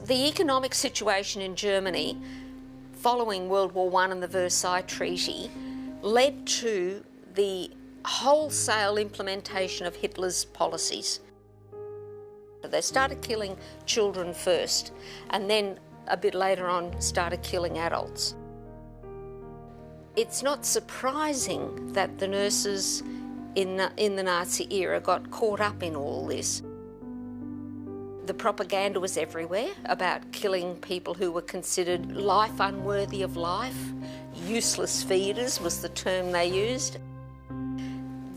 The economic situation in Germany following World War I and the Versailles Treaty led to the wholesale implementation of Hitler's policies. They started killing children first, and then a bit later on started killing adults. It's not surprising that the nurses in the Nazi era got caught up in all this. The propaganda was everywhere about killing people who were considered life unworthy of life. Useless feeders was the term they used.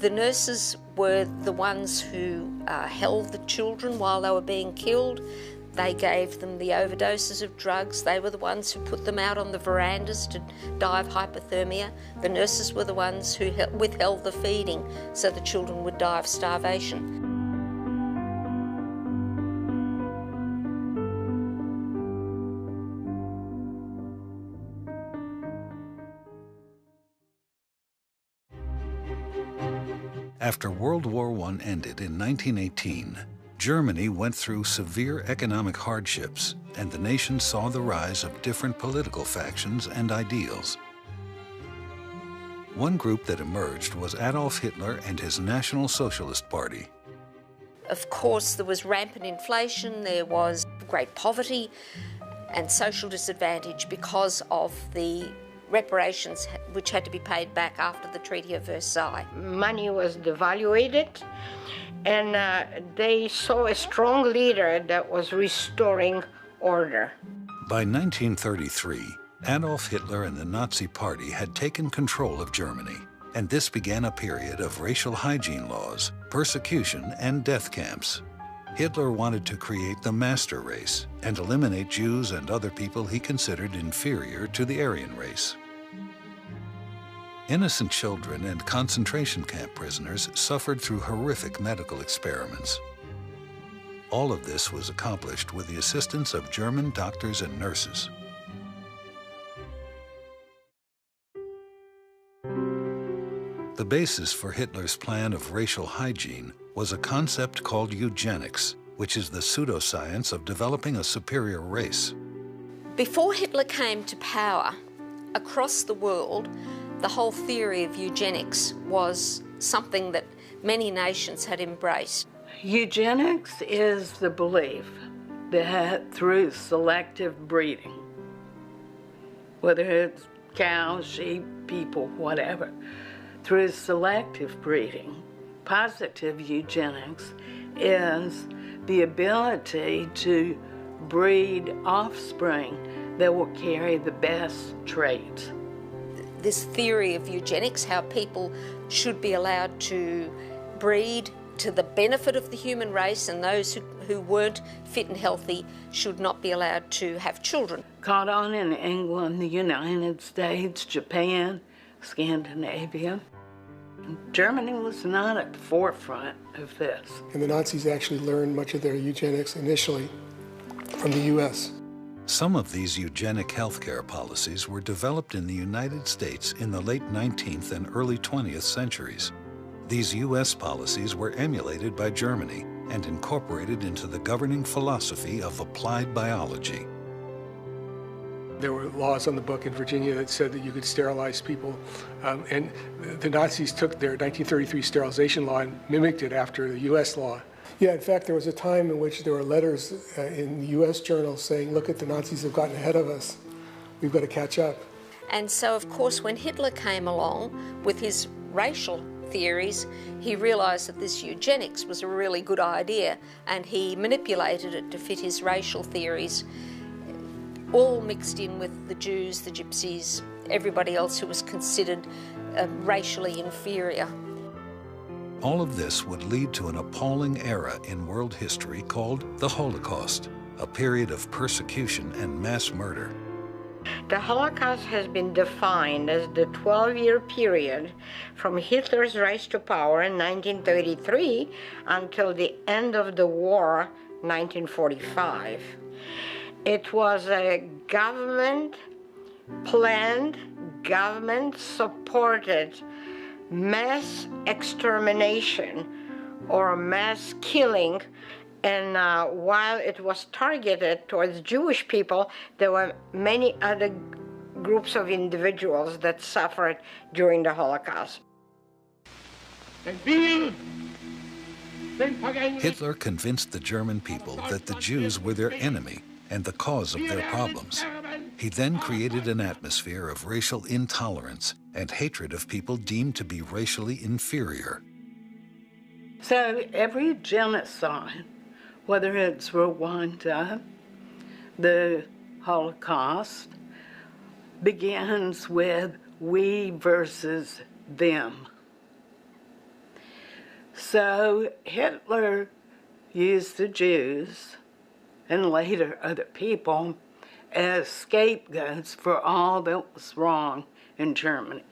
The nurses were the ones who held the children while they were being killed. They gave them the overdoses of drugs. They were the ones who put them out on the verandas to die of hypothermia. The nurses were the ones who withheld the feeding so the children would die of starvation. After World War I ended in 1918, Germany went through severe economic hardships, and the nation saw the rise of different political factions and ideals. One group that emerged was Adolf Hitler and his National Socialist Party. Of course, there was rampant inflation, there was great poverty and social disadvantage because of the reparations which had to be paid back after the Treaty of Versailles. Money was devalued, and they saw a strong leader that was restoring order. By 1933, Adolf Hitler and the Nazi Party had taken control of Germany, and this began a period of racial hygiene laws, persecution, and death camps. Hitler wanted to create the master race and eliminate Jews and other people he considered inferior to the Aryan race. Innocent children and concentration camp prisoners suffered through horrific medical experiments. All of this was accomplished with the assistance of German doctors and nurses. The basis for Hitler's plan of racial hygiene was a concept called eugenics, which is the pseudoscience of developing a superior race. Before Hitler came to power, across the world, the whole theory of eugenics was something that many nations had embraced. Eugenics is the belief that through selective breeding, whether it's cows, sheep, people, whatever, through selective breeding, positive eugenics is the ability to breed offspring that will carry the best traits. This theory of eugenics, how people should be allowed to breed to the benefit of the human race, and those who weren't fit and healthy should not be allowed to have children. Caught on in England, the United States, Japan, Scandinavia. Germany was not at the forefront of this. And the Nazis actually learned much of their eugenics initially from the U.S. Some of these eugenic healthcare policies were developed in the United States in the late 19th and early 20th centuries. These U.S. policies were emulated by Germany and incorporated into the governing philosophy of applied biology. There were laws on the book in Virginia that said that you could sterilize people, and the Nazis took their 1933 sterilization law and mimicked it after the U.S. law. Yeah, in fact, there was a time in which there were letters in the U.S. journals saying, look, the Nazis have gotten ahead of us. We've got to catch up. And so, of course, when Hitler came along with his racial theories, he realised that this eugenics was a really good idea, and he manipulated it to fit his racial theories, all mixed in with the Jews, the Gypsies, everybody else who was considered racially inferior. All of this would lead to an appalling era in world history called the Holocaust, a period of persecution and mass murder. The Holocaust has been defined as the 12-year period from Hitler's rise to power in 1933 until the end of the war, 1945. It was a government-planned, government-supported mass extermination or mass killing And while it was targeted towards Jewish people, there were many other groups of individuals that suffered during the Holocaust. Hitler convinced the German people that the Jews were their enemy and the cause of their problems. He then created an atmosphere of racial intolerance and hatred of people deemed to be racially inferior. So every genocide, whether it's Rwanda, the Holocaust, begins with we versus them. So Hitler used the Jews and later other people as scapegoats for all that was wrong in Germany,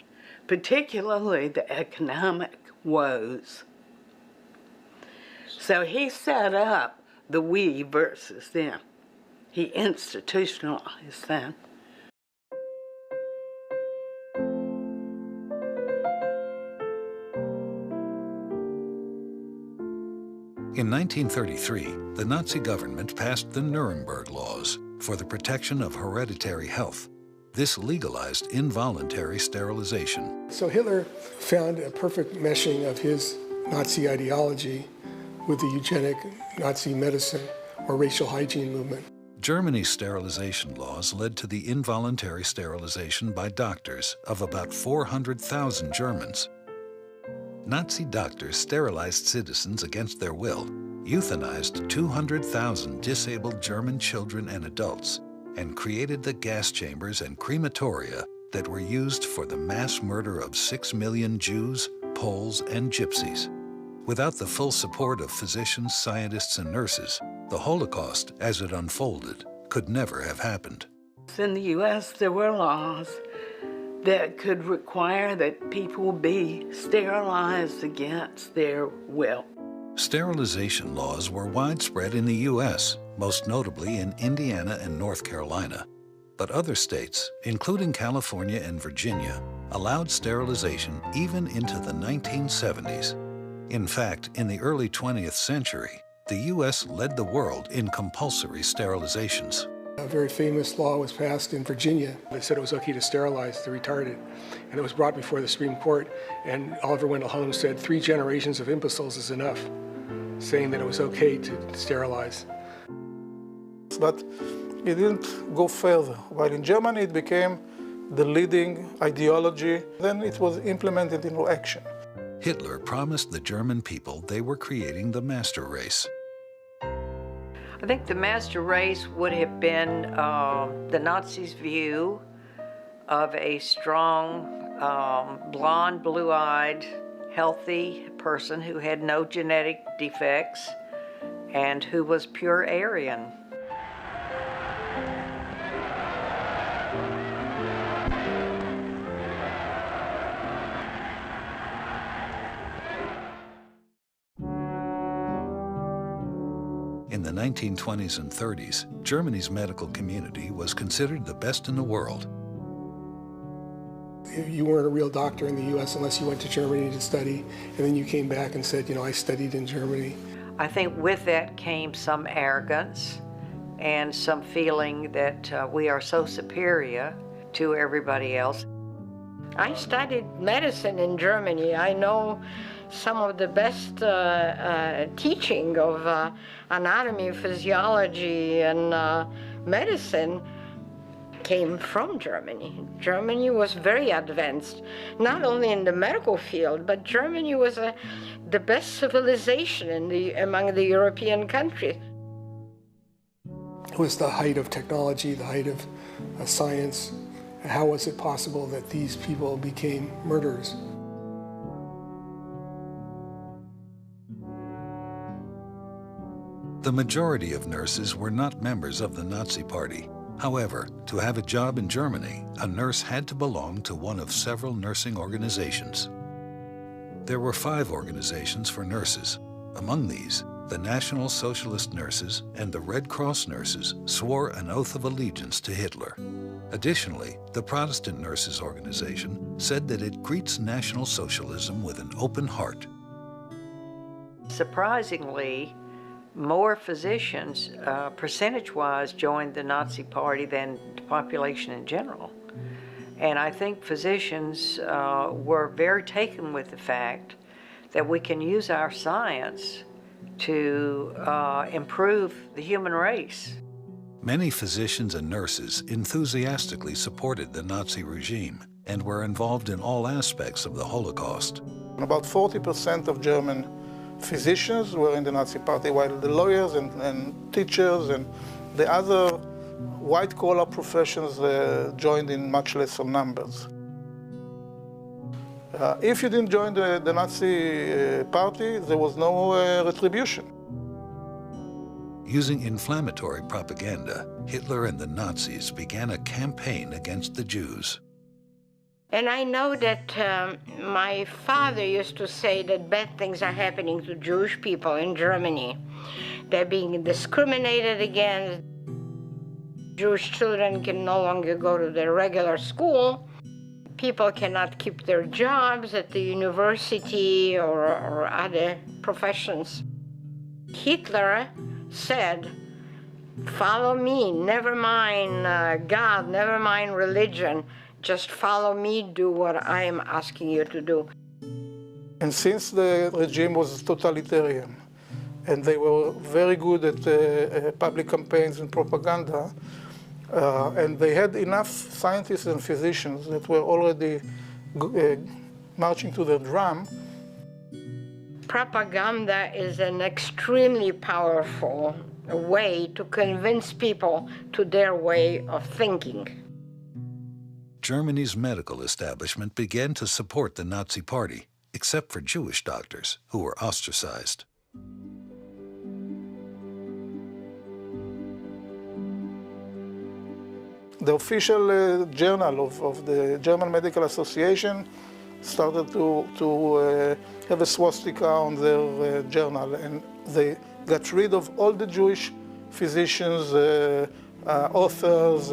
particularly the economic woes. So he set up the we versus them. He institutionalized that. In 1933, the Nazi government passed the Nuremberg Laws for the protection of hereditary health. This legalized involuntary sterilization. So Hitler found a perfect meshing of his Nazi ideology with the eugenic Nazi medicine or racial hygiene movement. Germany's sterilization laws led to the involuntary sterilization by doctors of about 400,000 Germans. Nazi doctors sterilized citizens against their will, euthanized 200,000 disabled German children and adults, and created the gas chambers and crematoria that were used for the mass murder of 6 million Jews, Poles, and Gypsies. Without the full support of physicians, scientists, and nurses, the Holocaust, as it unfolded, could never have happened. In the U.S., there were laws that could require that people be sterilized against their will. Sterilization laws were widespread in the U.S., most notably in Indiana and North Carolina. But other states, including California and Virginia, allowed sterilization even into the 1970s. In fact, in the early 20th century, the U.S. led the world in compulsory sterilizations. A very famous law was passed in Virginia that said it was okay to sterilize the retarded. And it was brought before the Supreme Court, and Oliver Wendell Holmes said 3 generations of imbeciles is enough, saying that it was okay to sterilize. But it didn't go further. While in Germany it became the leading ideology, then it was implemented into action. Hitler promised the German people they were creating the master race. I think the master race would have been the Nazis' view of a strong, blonde, blue-eyed, healthy person who had no genetic defects and who was pure Aryan. In the 1920s and 30s, Germany's medical community was considered the best in the world. You weren't a real doctor in the U.S. unless you went to Germany to study, and then you came back and said, I studied in Germany. I think with that came some arrogance and some feeling that we are so superior to everybody else. I studied medicine in Germany. I know some of the best teaching of anatomy, physiology, and medicine came from Germany. Germany was very advanced, not only in the medical field, but Germany was the best civilization among the European countries. It was the height of technology, the height of science. How was it possible that these people became murderers? The majority of nurses were not members of the Nazi Party. However, to have a job in Germany, a nurse had to belong to one of several nursing organizations. There were 5 organizations for nurses. Among these, the National Socialist Nurses and the Red Cross Nurses swore an oath of allegiance to Hitler. Additionally, the Protestant Nurses Organization said that it greets National Socialism with an open heart. Surprisingly, more physicians, percentage-wise, joined the Nazi Party than the population in general. And I think physicians were very taken with the fact that we can use our science to improve the human race. Many physicians and nurses enthusiastically supported the Nazi regime and were involved in all aspects of the Holocaust. About 40% of German physicians were in the Nazi Party, while the lawyers and teachers and the other white-collar professions joined in much lesser numbers. If you didn't join the Nazi Party, there was no retribution. Using inflammatory propaganda, Hitler and the Nazis began a campaign against the Jews. And I know that my father used to say that bad things are happening to Jewish people in Germany. They're being discriminated against. Jewish children can no longer go to their regular school. People cannot keep their jobs at the university or other professions. Hitler said, "Follow me, never mind God, never mind religion. Just follow me, do what I am asking you to do." And since the regime was totalitarian, and they were very good at public campaigns and propaganda, and they had enough scientists and physicians that were already marching to the drum. Propaganda is an extremely powerful way to convince people to their way of thinking. Germany's medical establishment began to support the Nazi Party, except for Jewish doctors, who were ostracized. The official journal of the German Medical Association started to have a swastika on their journal, and they got rid of all the Jewish physicians, authors,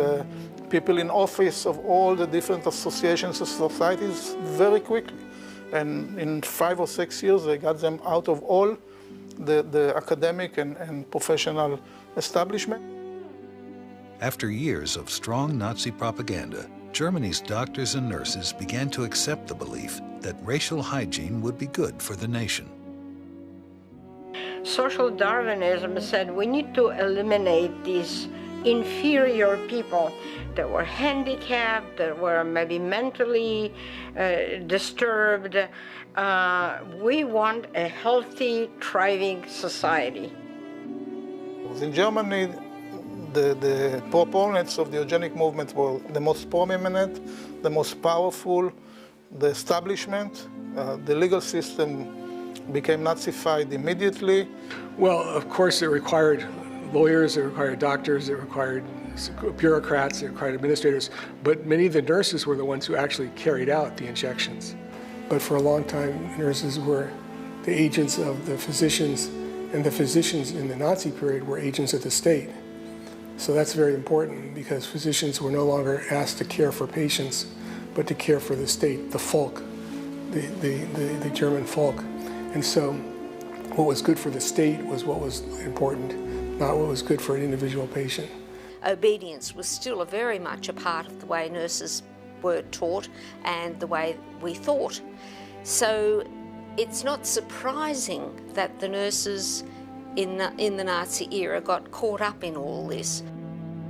people in office of all the different associations and societies very quickly. And in 5 or 6 years, they got them out of all the academic and professional establishment. After years of strong Nazi propaganda, Germany's doctors and nurses began to accept the belief that racial hygiene would be good for the nation. Social Darwinism said we need to eliminate these inferior people that were handicapped, that were maybe mentally disturbed. We want a healthy, thriving society. In Germany, the proponents of the eugenic movement were the most prominent, the most powerful, the establishment. The legal system became Nazified immediately. Well, of course, it required lawyers, it required doctors, it required bureaucrats, it required administrators, but many of the nurses were the ones who actually carried out the injections. But for a long time, nurses were the agents of the physicians, and the physicians in the Nazi period were agents of the state. So that's very important, because physicians were no longer asked to care for patients, but to care for the state, the folk, the German folk. And so what was good for the state was what was important, not what was good for an individual patient. Obedience was still very much a part of the way nurses were taught and the way we thought. So it's not surprising that the nurses in the Nazi era got caught up in all this.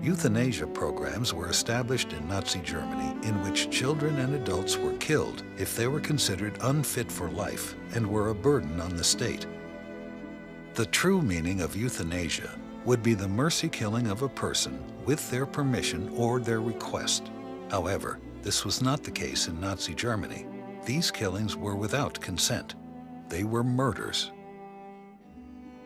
Euthanasia programs were established in Nazi Germany in which children and adults were killed if they were considered unfit for life and were a burden on the state. The true meaning of euthanasia would be the mercy killing of a person with their permission or their request. However, this was not the case in Nazi Germany. These killings were without consent. They were murders.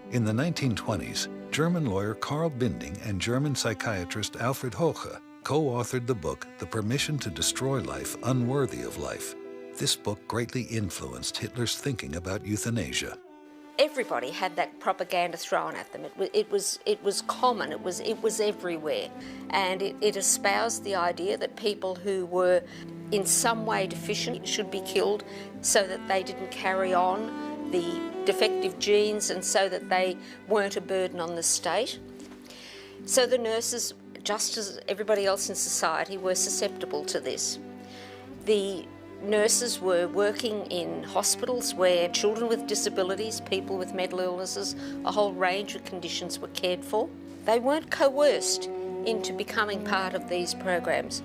In the 1920s, German lawyer Karl Binding and German psychiatrist Alfred Hoche co-authored the book The Permission to Destroy Life Unworthy of Life. This book greatly influenced Hitler's thinking about euthanasia. Everybody had that propaganda thrown at them. It was common. It was everywhere, and it espoused the idea that people who were in some way deficient should be killed, so that they didn't carry on the defective genes and so that they weren't a burden on the state. So the nurses, just as everybody else in society, were susceptible to this. The nurses were working in hospitals where children with disabilities, people with mental illnesses, a whole range of conditions were cared for. They weren't coerced into becoming part of these programs.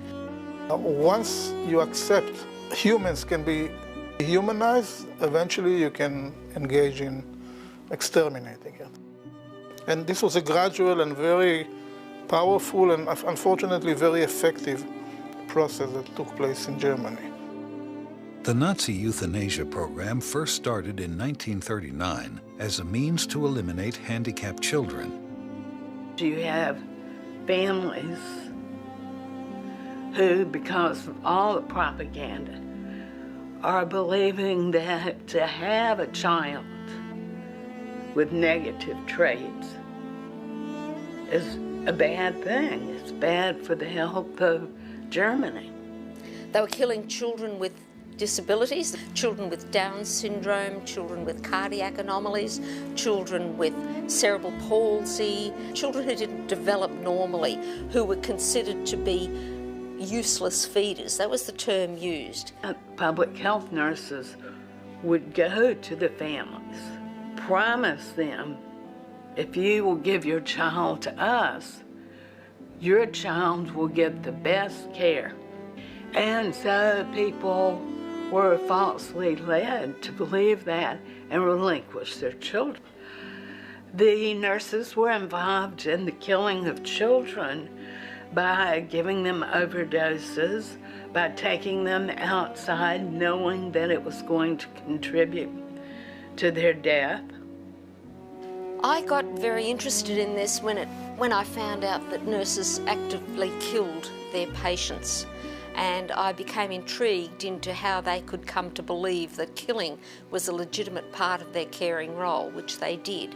Once you accept humans can be humanized, eventually you can engage in exterminating it. And this was a gradual and very powerful and unfortunately very effective process that took place in Germany. The Nazi euthanasia program first started in 1939 as a means to eliminate handicapped children. You have families who, because of all the propaganda, are believing that to have a child with negative traits is a bad thing. It's bad for the health of Germany. They were killing children with disabilities, children with Down syndrome, children with cardiac anomalies, children with cerebral palsy, children who didn't develop normally, who were considered to be useless feeders. That was the term used. Public health nurses would go to the families, promise them, if you will give your child to us, your child will get the best care. And so people were falsely led to believe that and relinquish their children. The nurses were involved in the killing of children by giving them overdoses, by taking them outside knowing that it was going to contribute to their death. I got very interested in this when I found out that nurses actively killed their patients, and I became intrigued into how they could come to believe that killing was a legitimate part of their caring role, which they did.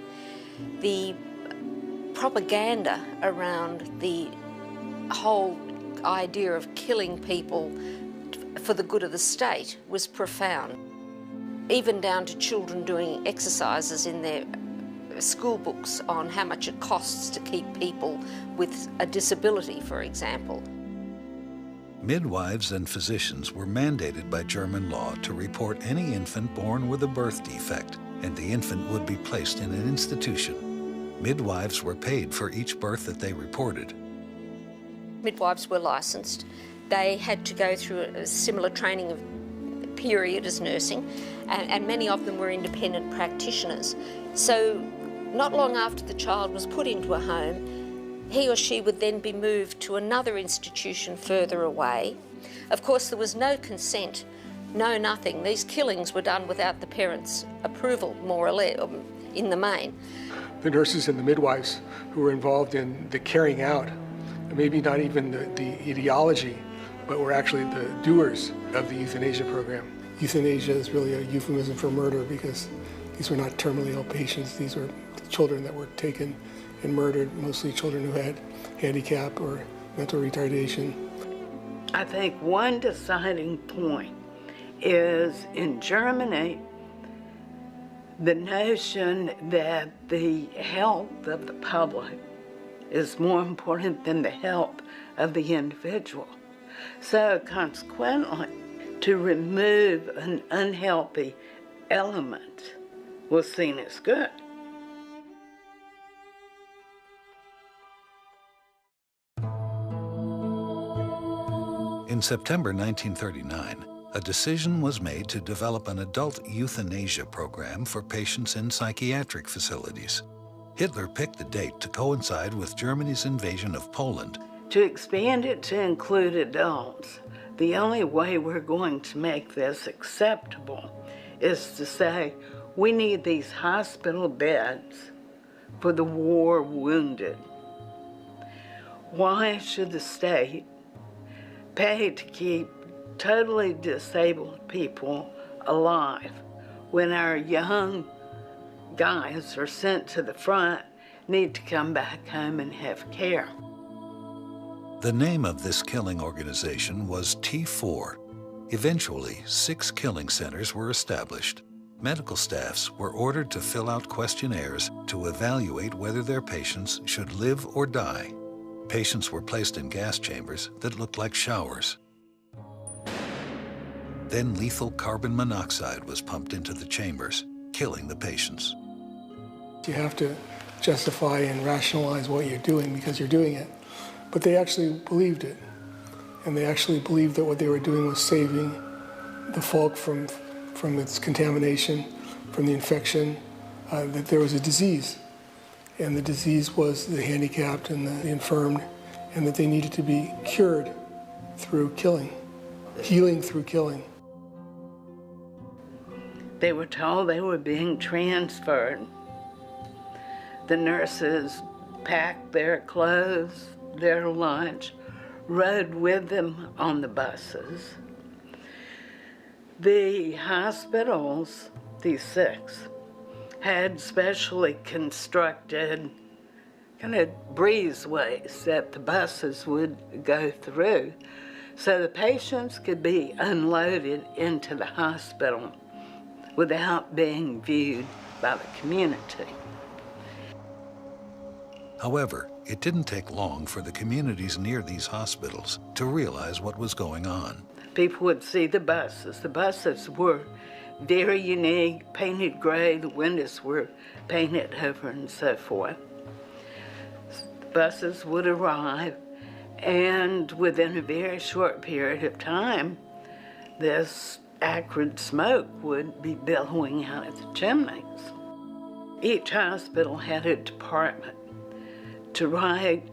The propaganda around the whole idea of killing people for the good of the state was profound, even down to children doing exercises in their school books on how much it costs to keep people with a disability, for example. Midwives and physicians were mandated by German law to report any infant born with a birth defect, and the infant would be placed in an institution. Midwives were paid for each birth that they reported. Midwives were licensed. They had to go through a similar training period as nursing, and many of them were independent practitioners. So not long after the child was put into a home, he or she would then be moved to another institution further away. Of course, there was no consent, no nothing. These killings were done without the parents' approval, more or less, in the main. The nurses and the midwives who were involved in the carrying out, maybe not even the ideology, but were actually the doers of the euthanasia program. Euthanasia is really a euphemism for murder because these were not terminally ill patients. These were children that were taken and murdered, mostly children who had handicap or mental retardation. I think one deciding point is in Germany, the notion that the health of the public is more important than the health of the individual. So consequently, to remove an unhealthy element was seen as good. In September 1939, a decision was made to develop an adult euthanasia program for patients in psychiatric facilities. Hitler picked the date to coincide with Germany's invasion of Poland. To expand it to include adults, the only way we're going to make this acceptable is to say we need these hospital beds for the war wounded. Why should the state pay to keep totally disabled people alive when our young guys are sent to the front, need to come back home and have care? The name of this killing organization was T4. Eventually, 6 killing centers were established. medical staffs were ordered to fill out questionnaires to evaluate whether their patients should live or die. Patients were placed in gas chambers that looked like showers. Then lethal carbon monoxide was pumped into the chambers, killing the patients. You have to justify and rationalize what you're doing because you're doing it. But they actually believed it. And they actually believed that what they were doing was saving the folk from its contamination, from the infection, that there was a disease. And the disease was the handicapped and the infirmed, and that they needed to be cured through killing, healing through killing. They were told they were being transferred. The nurses packed their clothes, their lunch, rode with them on the buses. The hospitals, these 6, had specially constructed kind of breezeways that the buses would go through so the patients could be unloaded into the hospital without being viewed by the community. However, it didn't take long for the communities near these hospitals to realize what was going on. People would see the buses. The buses were very unique, painted gray, the windows were painted over and so forth. The buses would arrive, and within a very short period of time, this acrid smoke would be billowing out of the chimneys. Each hospital had a department to write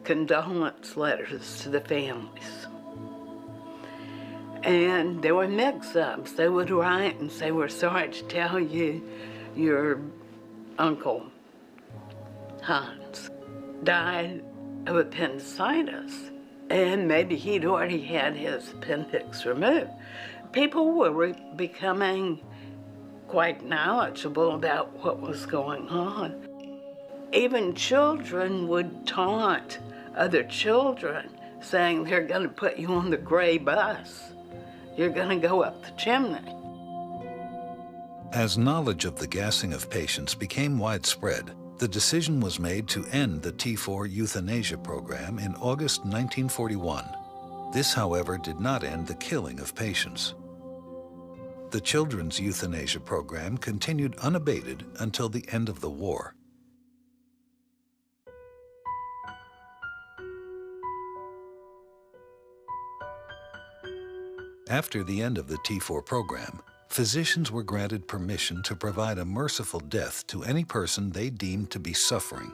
condolence letters to the families. And there were mix-ups. They would write and say, "We're sorry to tell you your uncle, Hans, died of appendicitis." And maybe he'd already had his appendix removed. People were becoming quite knowledgeable about what was going on. Even children would taunt other children, saying they're going to put you on the gray bus. You're going to go up the chimney. As knowledge of the gassing of patients became widespread, the decision was made to end the T4 euthanasia program in August 1941. This, however, did not end the killing of patients. The children's euthanasia program continued unabated until the end of the war. After the end of the T4 program, physicians were granted permission to provide a merciful death to any person they deemed to be suffering.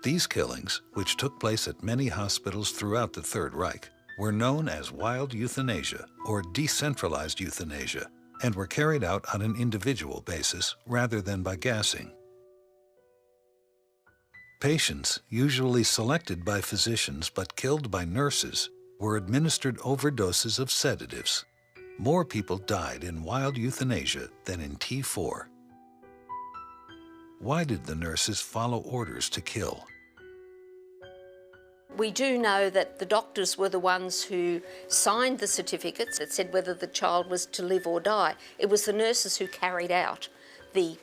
These killings, which took place at many hospitals throughout the Third Reich, were known as wild euthanasia or decentralized euthanasia, and were carried out on an individual basis rather than by gassing. Patients, usually selected by physicians but killed by nurses, were administered overdoses of sedatives. More people died in wild euthanasia than in T4. Why did the nurses follow orders to kill? We do know that the doctors were the ones who signed the certificates that said whether the child was to live or die. It was the nurses who carried out the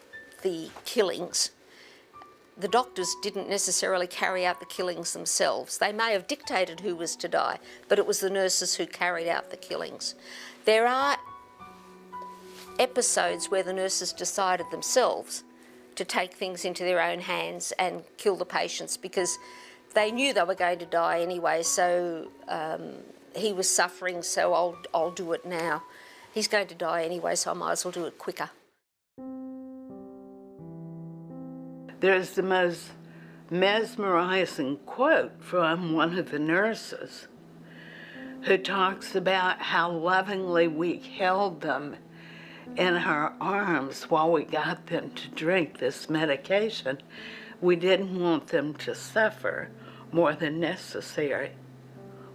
killings. The doctors didn't necessarily carry out the killings themselves. They may have dictated who was to die, but it was the nurses who carried out the killings. There are episodes where the nurses decided themselves to take things into their own hands and kill the patients because they knew they were going to die anyway, so he was suffering, so I'll do it now. He's going to die anyway, so I might as well do it quicker. There's the most mesmerizing quote from one of the nurses who talks about how lovingly we held them in our arms while we got them to drink this medication. We didn't want them to suffer more than necessary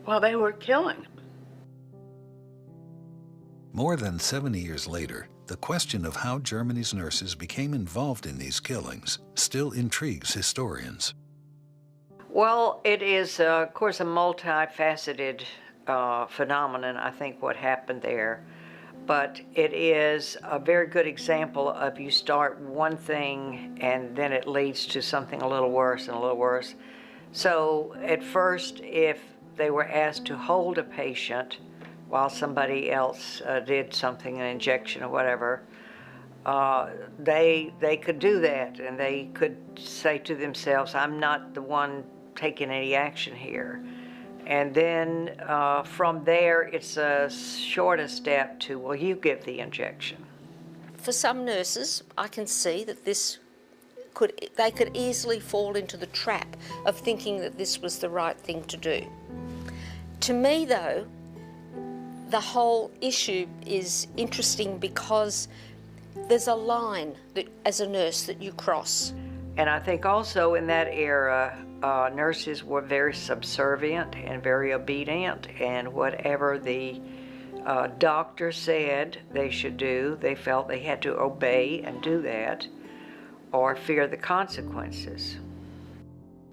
while they were killing them. More than 70 years later, the question of how Germany's nurses became involved in these killings still intrigues historians. Well, it is, of course, a multifaceted phenomenon, I think, what happened there. but it is a very good example of you start one thing and then it leads to something a little worse and a little worse. So at first, if they were asked to hold a patient while somebody else did something, an injection or whatever, they could do that, and they could say to themselves, I'm not the one taking any action here. And then from there, it's a shorter step to, well, you give the injection. For some nurses, I can see that they could easily fall into the trap of thinking that this was the right thing to do. To me, though, the whole issue is interesting because there's a line that, as a nurse, that you cross. And I think also in that era, nurses were very subservient and very obedient, and whatever the doctor said they should do, they felt they had to obey and do that, or fear the consequences.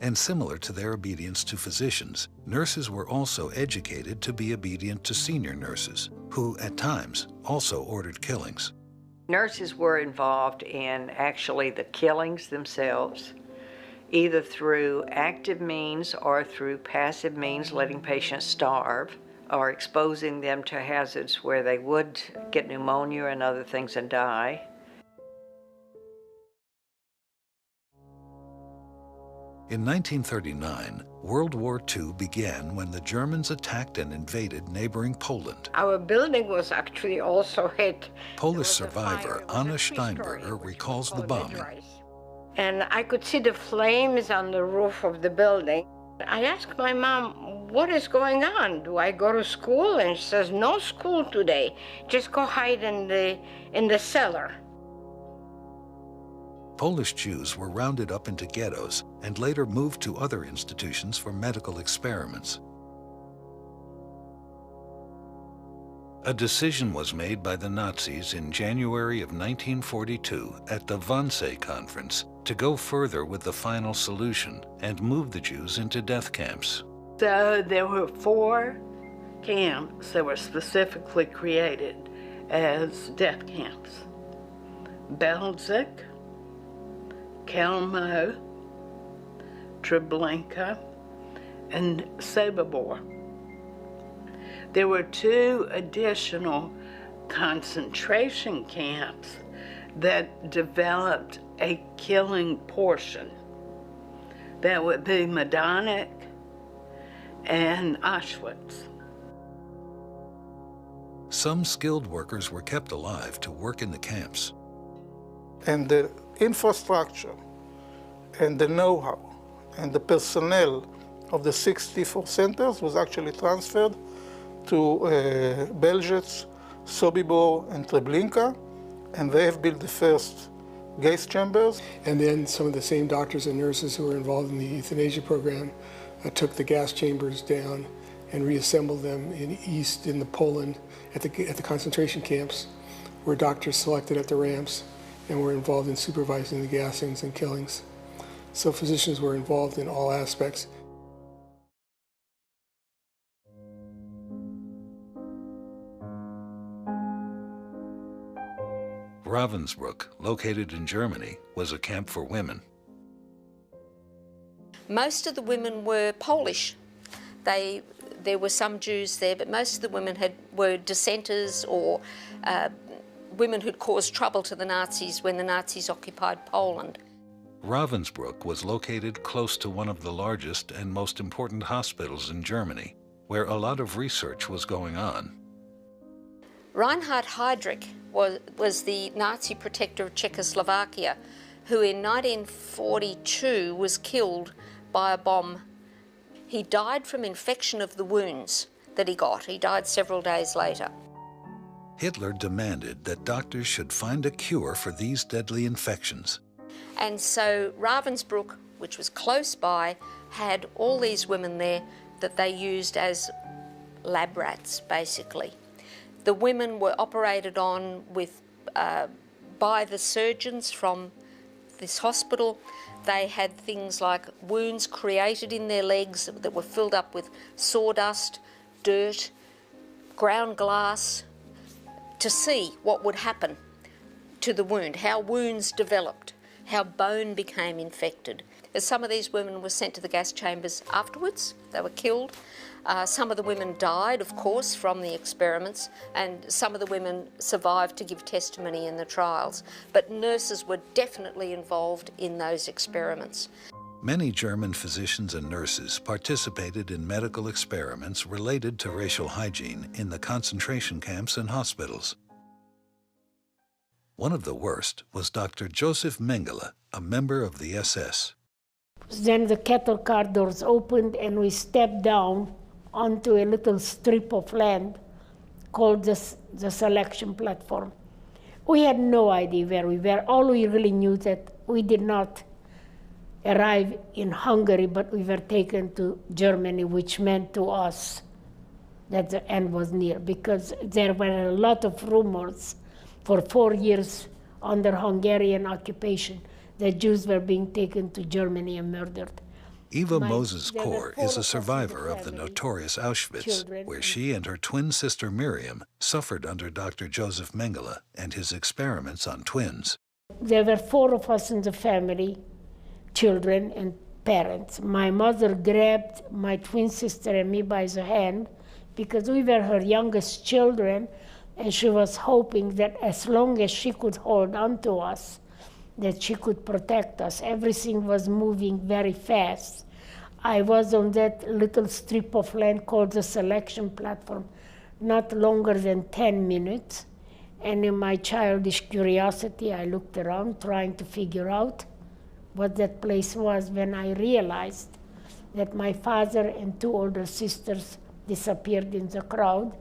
And similar to their obedience to physicians, nurses were also educated to be obedient to senior nurses, who at times also ordered killings. Nurses were involved in actually the killings themselves, either through active means or through passive means, letting patients starve, or exposing them to hazards where they would get pneumonia and other things and die. In 1939, World War II began when the Germans attacked and invaded neighboring Poland. Our building was actually also hit. Polish survivor Anna Steinberger recalls the bombing. And I could see the flames on the roof of the building. I asked my mom, what is going on? Do I go to school? And she says, no school today. Just go hide in the cellar. Polish Jews were rounded up into ghettos and later moved to other institutions for medical experiments. A decision was made by the Nazis in January of 1942 at the Wannsee Conference to go further with the final solution and move the Jews into death camps. So there were 4 camps that were specifically created as death camps. Belzec, Kelmo, Treblinka, and Sobibor. There were 2 additional concentration camps that developed a killing portion. That would be Majdanek and Auschwitz. Some skilled workers were kept alive to work in the camps. And the infrastructure and the know-how and the personnel of the 64 centers was actually transferred to Belzec, Sobibor, and Treblinka, and they have built the first gas chambers. And then some of the same doctors and nurses who were involved in the euthanasia program took the gas chambers down and reassembled them in the Poland at the concentration camps, where doctors selected at the ramps and were involved in supervising the gassings and killings. So physicians were involved in all aspects. Ravensbrück, located in Germany, was a camp for women. Most of the women were Polish. There were some Jews there, but most of the women were dissenters or women who'd caused trouble to the Nazis when the Nazis occupied Poland. Ravensbrück was located close to one of the largest and most important hospitals in Germany, where a lot of research was going on. Reinhard Heydrich was the Nazi protector of Czechoslovakia, who in 1942 was killed by a bomb. He died from infection of the wounds that he got. He died several days later. Hitler demanded that doctors should find a cure for these deadly infections. And so Ravensbrück, which was close by, had all these women there that they used as lab rats, basically. The women were operated on by the surgeons from this hospital. They had things like wounds created in their legs that were filled up with sawdust, dirt, ground glass, to see what would happen to the wound, how wounds developed, how bone became infected. Some of these women were sent to the gas chambers afterwards. They were killed. Some of the women died, of course, from the experiments, and some of the women survived to give testimony in the trials. But nurses were definitely involved in those experiments. Many German physicians and nurses participated in medical experiments related to racial hygiene in the concentration camps and hospitals. One of the worst was Dr. Joseph Mengele, a member of the SS. Then the cattle car doors opened and we stepped down onto a little strip of land called the selection platform. We had no idea where we were. All we really knew that we did not arrive in Hungary, but we were taken to Germany, which meant to us that the end was near, because there were a lot of rumors for 4 years under Hungarian occupation that Jews were being taken to Germany and murdered. Eva Moses Kor is a survivor of the notorious Auschwitz, where she and her twin sister Miriam suffered under Dr. Joseph Mengele and his experiments on twins. There were 4 of us in the family, children and parents. My mother grabbed my twin sister and me by the hand because we were her youngest children, and she was hoping that as long as she could hold on to us, that she could protect us. Everything was moving very fast. I was on that little strip of land called the selection platform, not longer than 10 minutes. And in my childish curiosity, I looked around trying to figure out what that place was, when I realized that my father and 2 older sisters disappeared in the crowd,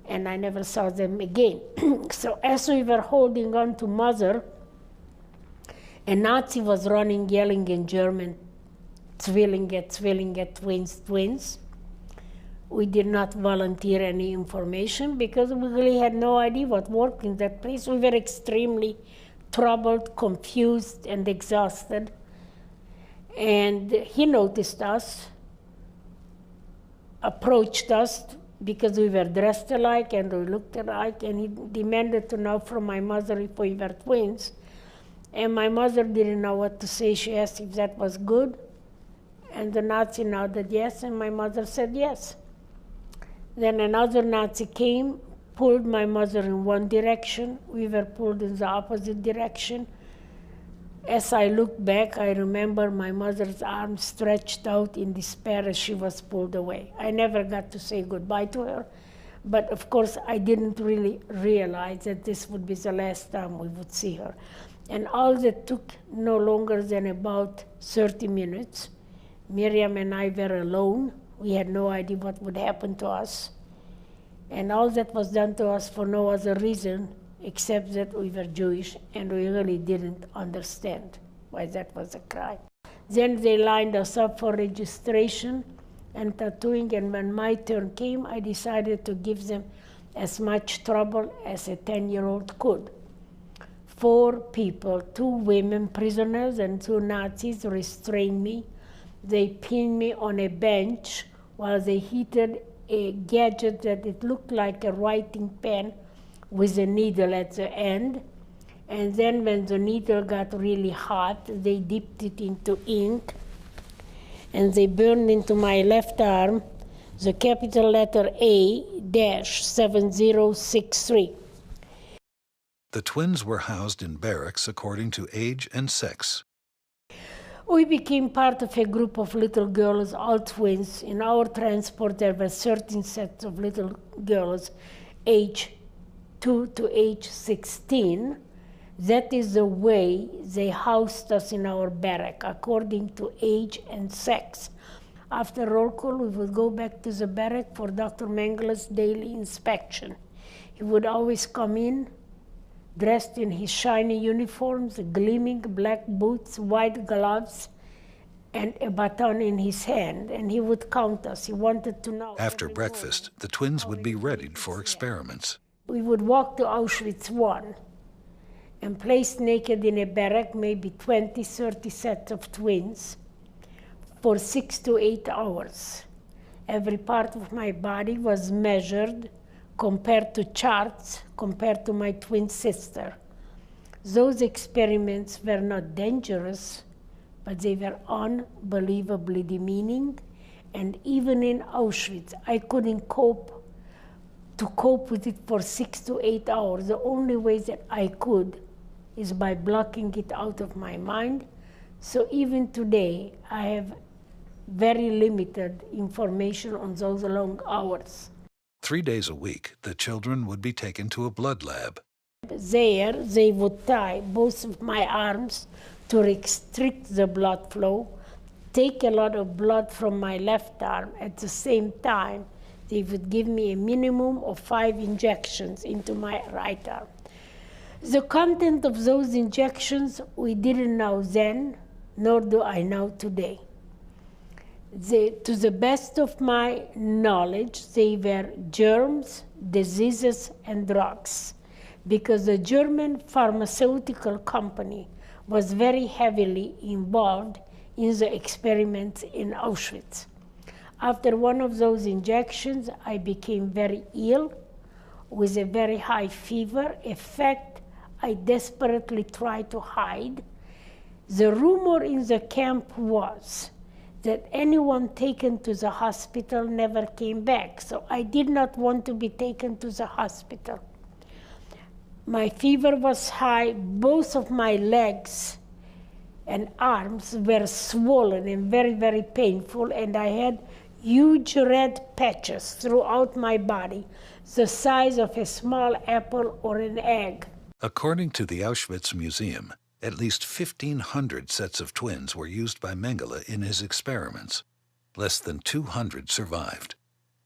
and I never saw them again. So as we were holding on to Mother, a Nazi was running, yelling in German, Zwillinge, twins, twins. We did not volunteer any information because we really had no idea what worked in that place. We were extremely troubled, confused, and exhausted. And he noticed us, approached us, because we were dressed alike and we looked alike, and he demanded to know from my mother if we were twins. And my mother didn't know what to say. She asked if that was good. And the Nazi nodded yes, and my mother said yes. Then another Nazi came, pulled my mother in one direction. We were pulled in the opposite direction. As I look back, I remember my mother's arms stretched out in despair as she was pulled away. I never got to say goodbye to her, but of course I didn't really realize that this would be the last time we would see her. And all that took no longer than about 30 minutes. Miriam and I were alone. We had no idea what would happen to us. And all that was done to us for no other reason except that we were Jewish, and we really didn't understand why that was a crime. Then they lined us up for registration and tattooing, and when my turn came, I decided to give them as much trouble as a 10-year-old could. 4 people, 2 women prisoners and 2 Nazis restrained me. They pinned me on a bench while they heated a gadget that it looked like a writing pen with a needle at the end. And then when the needle got really hot, they dipped it into ink, and they burned into my left arm the capital letter A-7063. The twins were housed in barracks according to age and sex. We became part of a group of little girls, all twins. In our transport, there were 13 sets of little girls, age 2 to age 16. That is the way they housed us in our barrack, according to age and sex. After roll call, we would go back to the barrack for Dr. Mengele's daily inspection. He would always come in, dressed in his shiny uniforms, gleaming black boots, white gloves, and a baton in his hand, and he would count us. He wanted to know. After breakfast, the twins would be readied for experiments. We would walk to Auschwitz I and placed naked in a barrack, maybe 20, 30 sets of twins, for 6 to 8 hours. Every part of my body was measured, compared to charts, compared to my twin sister. Those experiments were not dangerous, but they were unbelievably demeaning. And even in Auschwitz, I couldn't cope with it for 6 to 8 hours. The only way that I could is by blocking it out of my mind. So even today, I have very limited information on those long hours. 3 days a week, the children would be taken to a blood lab. There, they would tie both of my arms to restrict the blood flow, take a lot of blood from my left arm. At the same time, they would give me a minimum of 5 injections into my right arm. The content of those injections, we didn't know then, nor do I know today. To the best of my knowledge, they were germs, diseases, and drugs, because the German pharmaceutical company was very heavily involved in the experiments in Auschwitz. After one of those injections, I became very ill with a very high fever, a fact I desperately tried to hide. The rumor in the camp was that anyone taken to the hospital never came back, so I did not want to be taken to the hospital. My fever was high, both of my legs and arms were swollen and very, very painful, and I had huge red patches throughout my body, the size of a small apple or an egg. According to the Auschwitz Museum, at least 1,500 sets of twins were used by Mengele in his experiments. Less than 200 survived.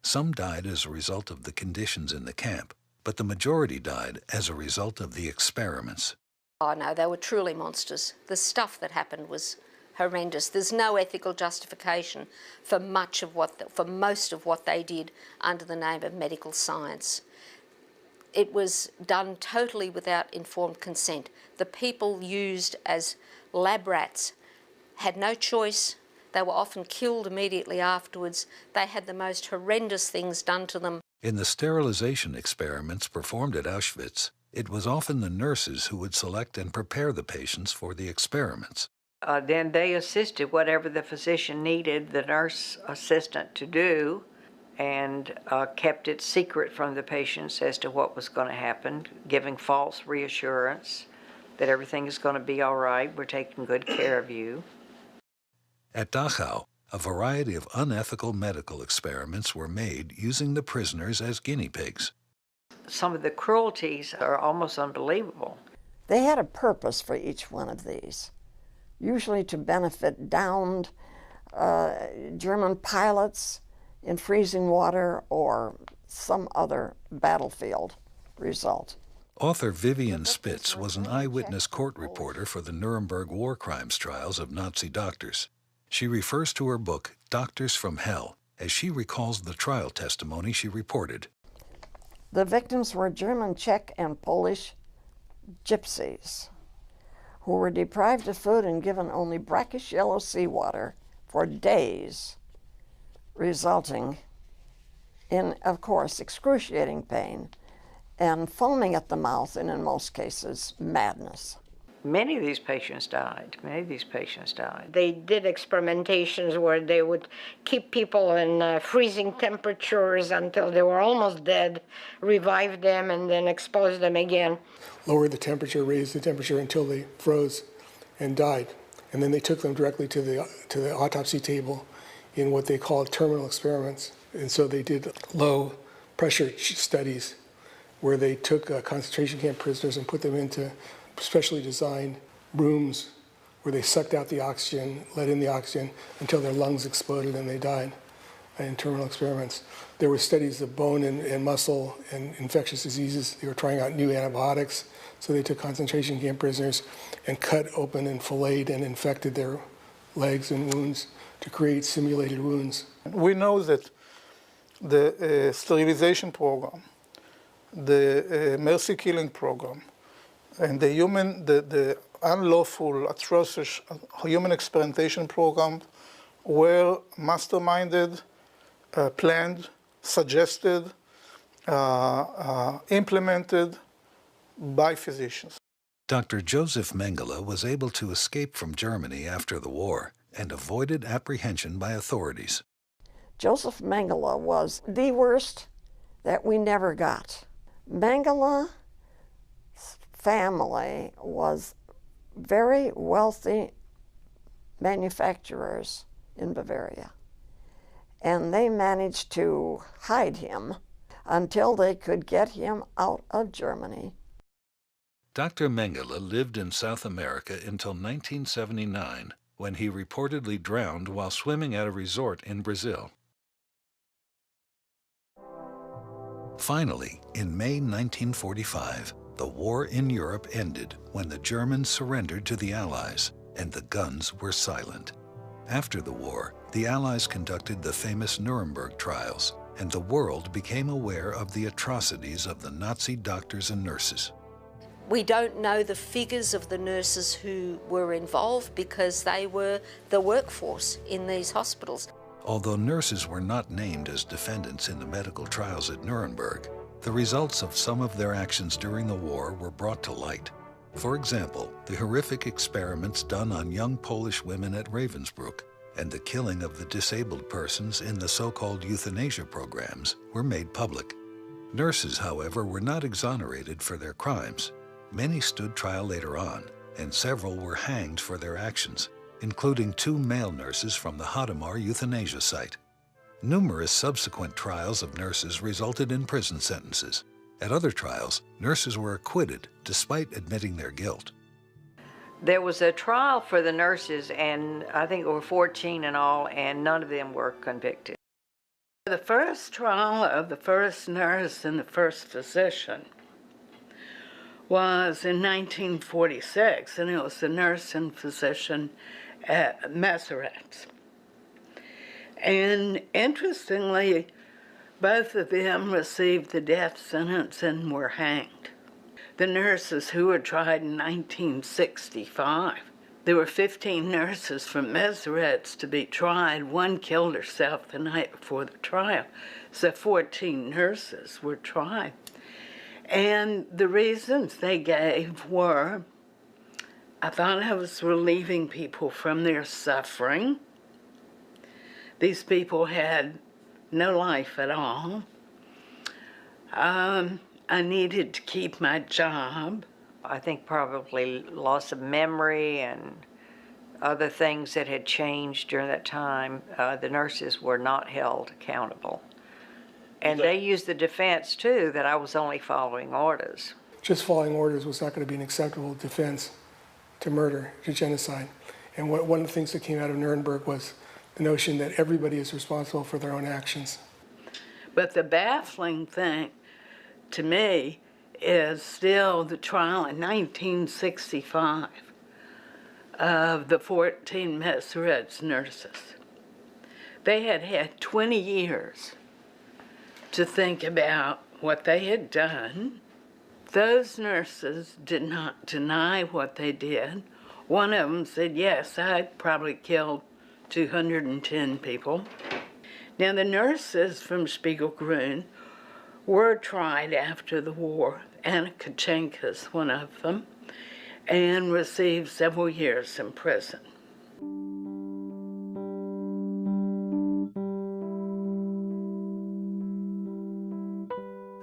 Some died as a result of the conditions in the camp, but the majority died as a result of the experiments. Oh no, they were truly monsters. The stuff that happened was horrendous. There's no ethical justification for most of what they did under the name of medical science. It was done totally without informed consent. The people used as lab rats had no choice. They were often killed immediately afterwards. They had the most horrendous things done to them. In the sterilization experiments performed at Auschwitz, it was often the nurses who would select and prepare the patients for the experiments. Then they assisted whatever the physician needed the nurse assistant to do, and kept it secret from the patients as to what was going to happen, giving false reassurance that everything is going to be all right, we're taking good care of you. At Dachau, a variety of unethical medical experiments were made using the prisoners as guinea pigs. Some of the cruelties are almost unbelievable. They had a purpose for each one of these, usually to benefit downed German pilots in freezing water or some other battlefield result. Author Vivian Spitz was an eyewitness court reporter for the Nuremberg war crimes trials of Nazi doctors. She refers to her book, Doctors from Hell, as she recalls the trial testimony she reported. The victims were German, Czech, and Polish gypsies who were deprived of food and given only brackish yellow seawater for days, resulting in, of course, excruciating pain and foaming at the mouth, and in most cases, madness. Many of these patients died. They did experimentations where they would keep people in freezing temperatures until they were almost dead, revive them, and then expose them again. Lowered the temperature, raised the temperature until they froze and died. And then they took them directly to the autopsy table in what they called terminal experiments. And so they did low pressure studies where they took concentration camp prisoners and put them into specially designed rooms where they sucked out the oxygen, let in the oxygen until their lungs exploded and they died in terminal experiments. There were studies of bone and muscle and infectious diseases. They were trying out new antibiotics. So they took concentration camp prisoners and cut open and filleted and infected their legs and wounds to create simulated wounds. We know that the sterilization program, the mercy killing program, and the unlawful, atrocious human experimentation program were masterminded, planned, suggested, implemented by physicians. Dr. Joseph Mengele was able to escape from Germany after the war and avoided apprehension by authorities. Joseph Mengele was the worst that we never got. Mengele's family was very wealthy manufacturers in Bavaria, and they managed to hide him until they could get him out of Germany. Dr. Mengele lived in South America until 1979, when he reportedly drowned while swimming at a resort in Brazil. Finally, in May 1945, the war in Europe ended when the Germans surrendered to the Allies and the guns were silent. After the war, the Allies conducted the famous Nuremberg trials, and the world became aware of the atrocities of the Nazi doctors and nurses. We don't know the figures of the nurses who were involved because they were the workforce in these hospitals. Although nurses were not named as defendants in the medical trials at Nuremberg, the results of some of their actions during the war were brought to light. For example, the horrific experiments done on young Polish women at Ravensbrück and the killing of the disabled persons in the so-called euthanasia programs were made public. Nurses, however, were not exonerated for their crimes. Many stood trial later on, and several were hanged for their actions, including 2 male nurses from the Hadamar euthanasia site. Numerous subsequent trials of nurses resulted in prison sentences. At other trials, nurses were acquitted despite admitting their guilt. There was a trial for the nurses, and I think there were 14 in all, and none of them were convicted. The first trial of the first nurse and the first physician was in 1946, and it was the nurse and physician at Maseret's. And interestingly, both of them received the death sentence and were hanged. The nurses who were tried in 1965, there were 15 nurses from Maseret's to be tried. One killed herself the night before the trial, so 14 nurses were tried. And the reasons they gave were, I thought I was relieving people from their suffering. These people had no life at all. I needed to keep my job. I think probably loss of memory and other things that had changed during that time. The nurses were not held accountable. And they used the defense, too, that I was only following orders. Just following orders was not going to be an acceptable defense to murder, to genocide. And one of the things that came out of Nuremberg was the notion that everybody is responsible for their own actions. But the baffling thing to me is still the trial in 1965 of the 14 Maseret's nurses. They had had 20 years to think about what they had done. Those nurses did not deny what they did. One of them said, yes, I probably killed 210 people. Now, the nurses from Spiegelgrün were tried after the war. Anna Kachenka's one of them, and received several years in prison.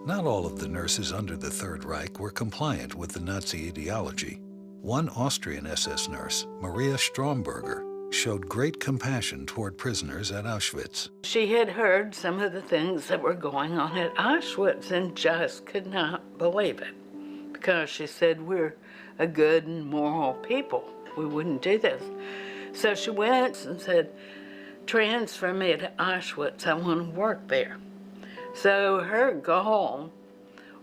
Not all of the nurses under the Third Reich were compliant with the Nazi ideology. One Austrian SS nurse, Maria Stromberger, showed great compassion toward prisoners at Auschwitz. She had heard some of the things that were going on at Auschwitz and just could not believe it, because she said, we're a good and moral people. We wouldn't do this. So she went and said, transfer me to Auschwitz. I want to work there. So her goal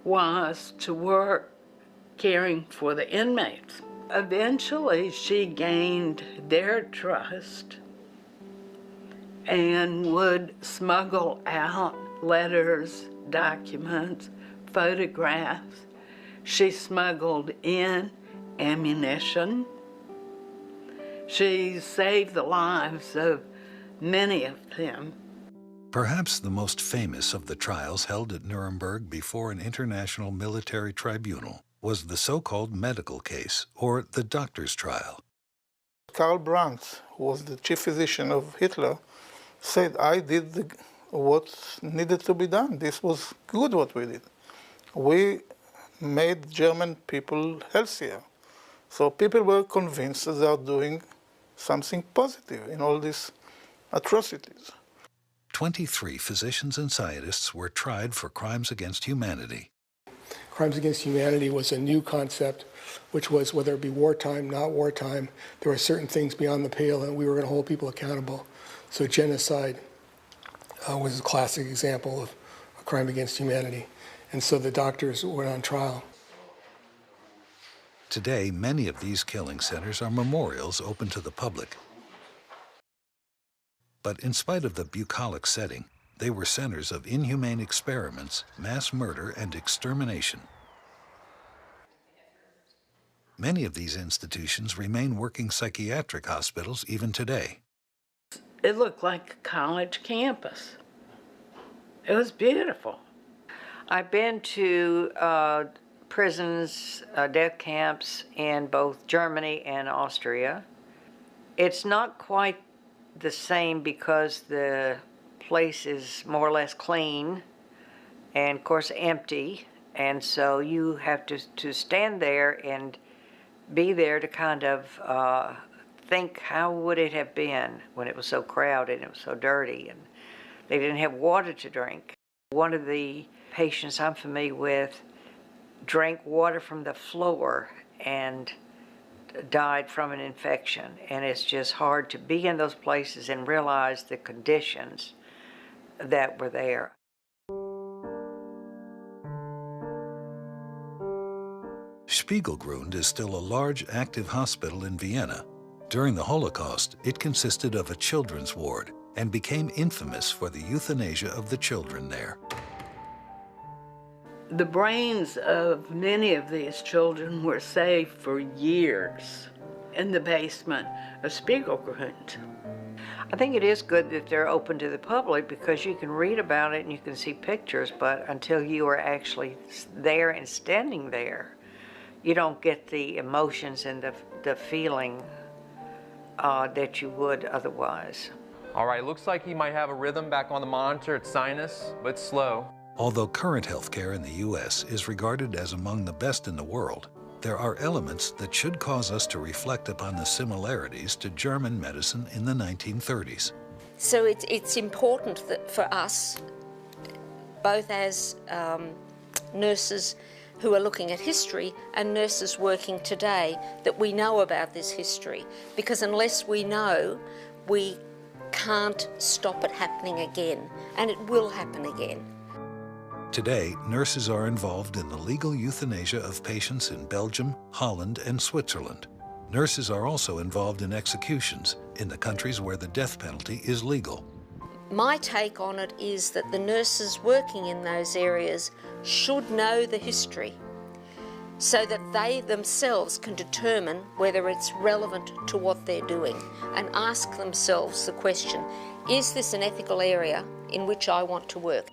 was to work caring for the inmates. Eventually, she gained their trust and would smuggle out letters, documents, photographs. She smuggled in ammunition. She saved the lives of many of them. Perhaps the most famous of the trials held at Nuremberg before an international military tribunal was the so-called medical case, or the doctor's trial. Karl Brandt, who was the chief physician of Hitler, said, I did what needed to be done. This was good what we did. We made German people healthier. So people were convinced that they are doing something positive in all these atrocities. 23 physicians and scientists were tried for crimes against humanity. Crimes against humanity was a new concept, which was whether it be wartime, not wartime, there were certain things beyond the pale and we were going to hold people accountable. So genocide was a classic example of a crime against humanity. And so the doctors went on trial. Today, many of these killing centers are memorials open to the public. But in spite of the bucolic setting, they were centers of inhumane experiments, mass murder, and extermination. Many of these institutions remain working psychiatric hospitals even today. It looked like a college campus. It was beautiful. I've been to prisons, death camps in both Germany and Austria. It's not quite the same because the place is more or less clean and, of course, empty. And so you have to stand there and be there to kind of think, how would it have been when it was so crowded and it was so dirty and they didn't have water to drink. One of the patients I'm familiar with drank water from the floor and died from an infection. And it's just hard to be in those places and realize the conditions that were there. Spiegelgrund is still a large, active hospital in Vienna. During the Holocaust, it consisted of a children's ward and became infamous for the euthanasia of the children there. The brains of many of these children were saved for years in the basement of Spiegelgrund. I think it is good that they're open to the public because you can read about it and you can see pictures, but until you are actually there and standing there, you don't get the emotions and the feeling that you would otherwise. All right, looks like he might have a rhythm back on the monitor. It's sinus, but slow. Although current healthcare in the U.S. is regarded as among the best in the world, there are elements that should cause us to reflect upon the similarities to German medicine in the 1930s. So it's important that for us, both as nurses who are looking at history and nurses working today, that we know about this history. Because unless we know, we can't stop it happening again, and it will happen again. Today, nurses are involved in the legal euthanasia of patients in Belgium, Holland, and Switzerland. Nurses are also involved in executions in the countries where the death penalty is legal. My take on it is that the nurses working in those areas should know the history so that they themselves can determine whether it's relevant to what they're doing and ask themselves the question, is this an ethical area in which I want to work?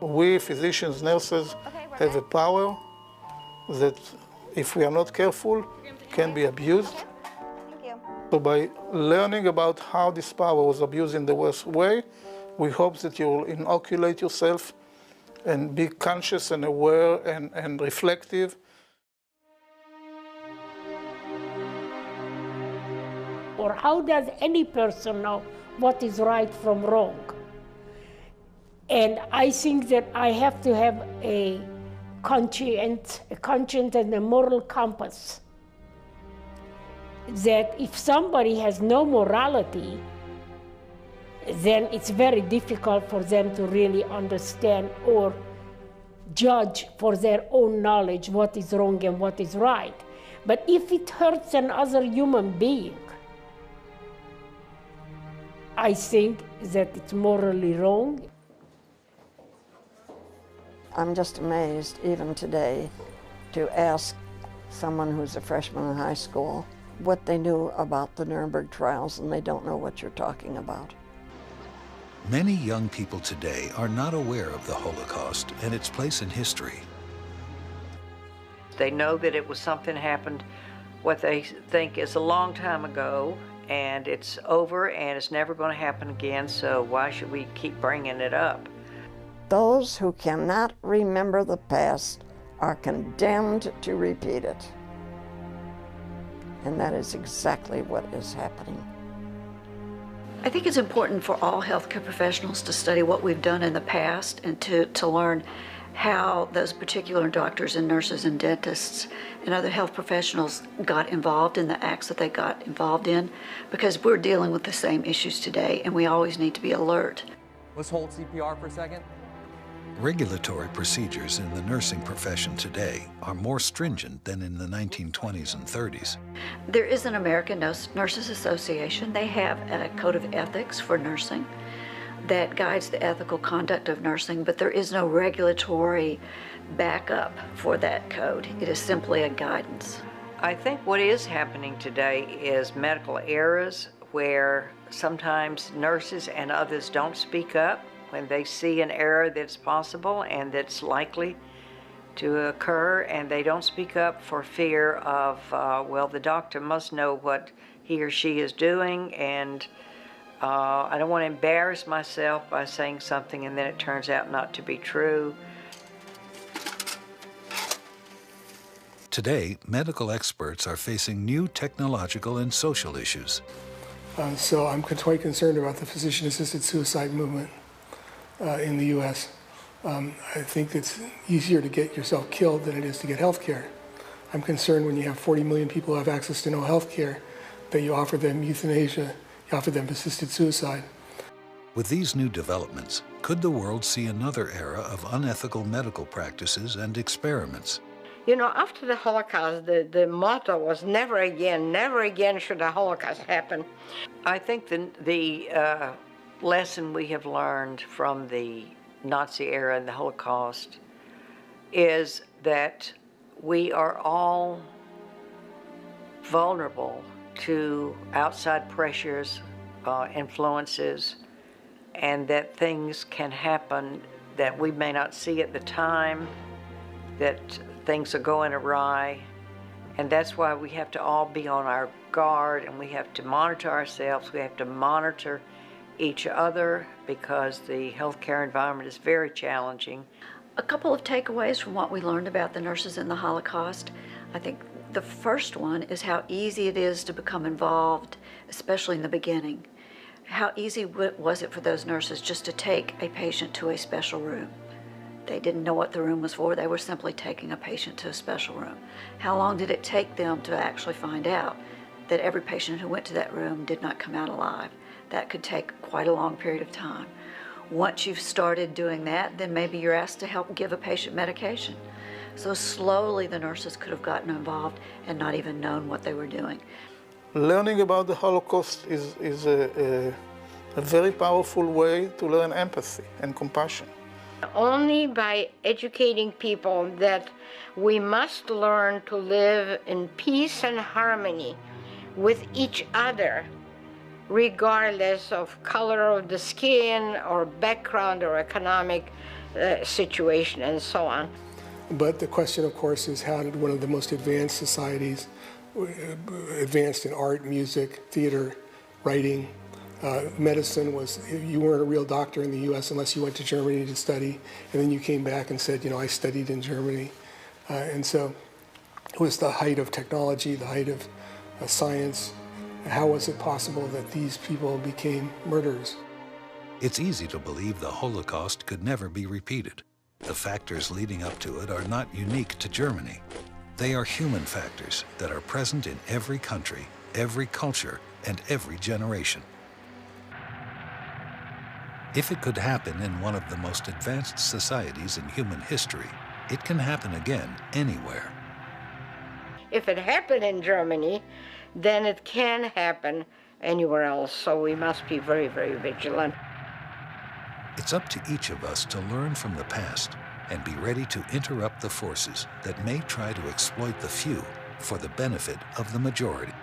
We physicians, nurses, have a power that, if we are not careful, can be abused. So by learning about how this power was abused in the worst way, we hope that you will inoculate yourself and be conscious and aware and reflective. Or how does any person know what is right from wrong? And I think that I have to have a conscience and a moral compass. That if somebody has no morality, then it's very difficult for them to really understand or judge for their own knowledge what is wrong and what is right. But if it hurts another human being, I think that it's morally wrong. I'm just amazed, even today, to ask someone who's a freshman in high school what they knew about the Nuremberg trials, and they don't know what you're talking about. Many young people today are not aware of the Holocaust and its place in history. They know that it was something happened, what they think is a long time ago, and it's over and it's never going to happen again, so why should we keep bringing it up? Those who cannot remember the past are condemned to repeat it. And that is exactly what is happening. I think it's important for all healthcare professionals to study what we've done in the past and to learn how those particular doctors and nurses and dentists and other health professionals got involved in the acts that they got involved in, because we're dealing with the same issues today and we always need to be alert. Let's hold CPR for a second. Regulatory procedures in the nursing profession today are more stringent than in the 1920s and 30s. There is an American Nurses Association. They have a code of ethics for nursing that guides the ethical conduct of nursing, but there is no regulatory backup for that code. It is simply a guidance. I think what is happening today is medical errors where sometimes nurses and others don't speak up when they see an error that's possible and that's likely to occur, and they don't speak up for fear of, well, the doctor must know what he or she is doing, and I don't want to embarrass myself by saying something and then it turns out not to be true. Today, medical experts are facing new technological and social issues. So I'm quite concerned about the physician-assisted suicide movement in the U.S. I think it's easier to get yourself killed than it is to get health care. I'm concerned when you have 40 million people who have access to no health care that you offer them euthanasia, you offer them assisted suicide. With these new developments, could the world see another era of unethical medical practices and experiments? You know, after the Holocaust, the motto was never again should the Holocaust happen. I think the lesson we have learned from the Nazi era and the Holocaust is that we are all vulnerable to outside pressures, influences, and that things can happen that we may not see at the time, that things are going awry, and that's why we have to all be on our guard, and we have to monitor ourselves, we have to monitor each other, because the healthcare environment is very challenging. A couple of takeaways from what we learned about the nurses in the Holocaust. I think the first one is how easy it is to become involved, especially in the beginning. How easy was it for those nurses just to take a patient to a special room? They didn't know what the room was for. They were simply taking a patient to a special room. How long did it take them to actually find out that every patient who went to that room did not come out alive? That could take quite a long period of time. Once you've started doing that, then maybe you're asked to help give a patient medication. So slowly the nurses could have gotten involved and not even known what they were doing. Learning about the Holocaust is a very powerful way to learn empathy and compassion. Only by educating people that we must learn to live in peace and harmony with each other, regardless of color of the skin or background or economic situation and so on. But the question, of course, is how did one of the most advanced societies, advanced in art, music, theater, writing, medicine, was, you weren't a real doctor in the U.S. unless you went to Germany to study, and then you came back and said, you know, I studied in Germany. And so it was the height of technology, the height of science. How was it possible that these people became murderers? It's easy to believe the Holocaust could never be repeated. The factors leading up to it are not unique to Germany. They are human factors that are present in every country, every culture, and every generation. If it could happen in one of the most advanced societies in human history, it can happen again anywhere. If it happened in Germany, then it can happen anywhere else, so we must be very, very vigilant. It's up to each of us to learn from the past and be ready to interrupt the forces that may try to exploit the few for the benefit of the majority.